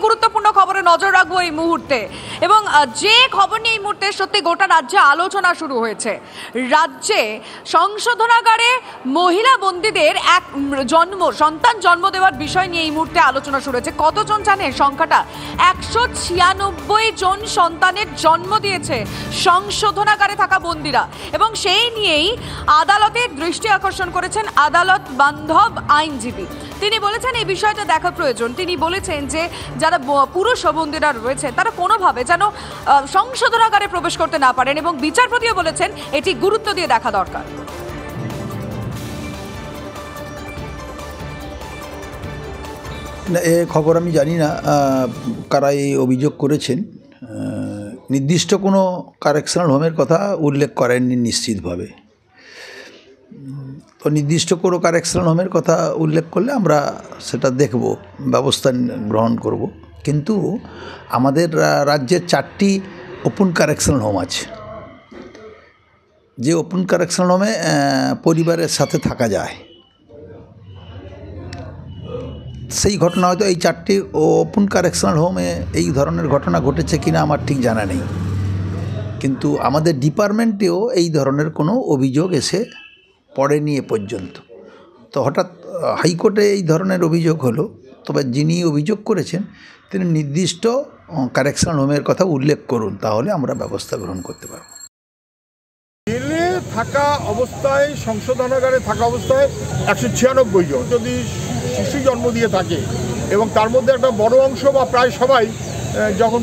গুরুত্বপূর্ণ খবরে নজর রাখবো এই মুহূর্তে, এবং যে খবর নিয়ে এই মুহূর্তে সত্যি গোটা রাজ্যে আলোচনা শুরু হয়েছে। রাজ্যে সংশোধনাগারে মহিলা বন্দীদের এক সন্তান জন্ম দেওয়ার বিষয় নিয়ে এই মুহূর্তে আলোচনা শুরু হয়েছে। কতজন জানে সংখ্যাটা? 196 জন সন্তানের জন্ম দিয়েছে সংশোধনাগারে থাকা বন্দীরা, এবং সেই নিয়েই আদালতের দৃষ্টি আকর্ষণ করেছেন আদালত বান্ধব আইনজীবী। তিনি বলেছেন এই বিষয়টা দেখা প্রয়োজন। তিনি বলেছেন যে যারা পুরুষ বন্দীরা রয়েছে তারা কোনোভাবে যেন সংশোধনাগারে প্রবেশ করতে না পারেন, এবং বিচারপতিও বলেছেন এটি গুরুত্ব দিয়ে দেখা দরকার। এ খবর আমি জানি না কারা এই অভিযোগ করেছেন। নির্দিষ্ট কোনো কারেকশনাল হোমের কথা উল্লেখ করেননি নিশ্চিতভাবে। তো নির্দিষ্ট কোনো কারেকশনাল হোমের কথা উল্লেখ করলে আমরা সেটা দেখব, ব্যবস্থা গ্রহণ করব। কিন্তু আমাদের রাজ্যে 4টি ওপেন কারেকশনাল হোম আছে, যে ওপেন কারেকশনাল হোমে পরিবারের সাথে থাকা যায়। সেই ঘটনা হয়তো এই 4টি ওপেন কারেকশনাল হোমে এই ধরনের ঘটনা ঘটেছে কিনা আমার ঠিক জানা নেই, কিন্তু আমাদের ডিপার্টমেন্টেও এই ধরনের কোনো অভিযোগ এসে পড়েনি এ পর্যন্ত। তো হঠাৎ হাইকোর্টে এই ধরনের অভিযোগ হলো, তবে যিনি অভিযোগ করেছেন তিনি নির্দিষ্ট কারেকশনাল হোমের কথা উল্লেখ করুন, তাহলে আমরা ব্যবস্থা গ্রহণ করতে পারব। জেলে থাকা অবস্থায়, সংশোধনাগারে থাকা অবস্থায় 196 জন যদি শিশু জন্ম দিয়ে থাকে, এবং তার মধ্যে একটা বড় অংশ বা প্রায় সবাই যখন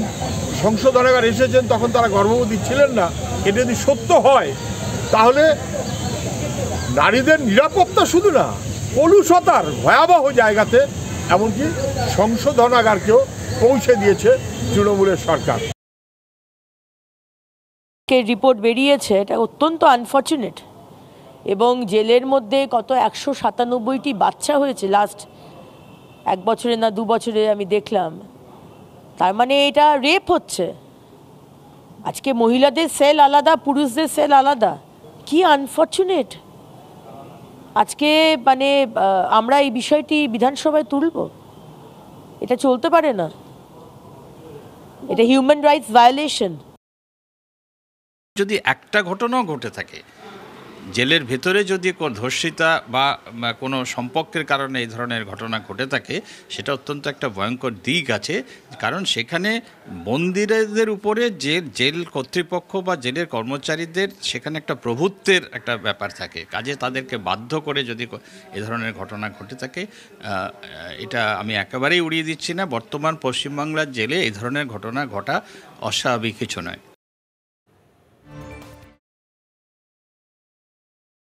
সংশোধনাগারে এসেছেন তখন তারা গর্ভবতী ছিলেন না, এটা যদি সত্য হয় তাহলে নারীদের নিরাপত্তা শুধু না, কলুষতার ভয়াবহ জায়গাতে এমনকি সংশোধনাগারকেও পৌঁছে দিয়েছে তৃণমূলের সরকার। রিপোর্ট বেরিয়েছে, এটা অত্যন্ত আনফর্চুনেট। এবং জেলের মধ্যে কত 197টি বাচ্চা হয়েছে লাস্ট 1 বছরে না 2 বছরে আমি দেখলাম। তার মানে এটা রেপ হচ্ছে। আজকে মহিলাদের সেল আলাদা, পুরুষদের সেল আলাদা। কি আনফর্চুনেট। আজকে মানে আমরা এই বিষয়টি বিধানসভায় তুলব? এটা চলতে পারে না, এটা হিউম্যান রাইটস ভায়োলেশন। যদি একটা ঘটনাও ঘটে থাকে জেলের ভেতরে, যদি কোনো ধর্ষিতা বা কোনো সম্পর্কের কারণে এই ধরনের ঘটনা ঘটে থাকে, সেটা অত্যন্ত একটা ভয়ঙ্কর দিক আছে। কারণ সেখানে বন্দীদের উপরে জেল কর্তৃপক্ষ বা জেলের কর্মচারীদের সেখানে একটা প্রভুত্বের একটা ব্যাপার থাকে। কাজে তাদেরকে বাধ্য করে যদি এ ধরনের ঘটনা ঘটে থাকে, এটা আমি একেবারেই উড়িয়ে দিচ্ছি না। বর্তমান পশ্চিমবাংলার জেলে এই ধরনের ঘটনা ঘটা অস্বাভাবিক কিছু নয়।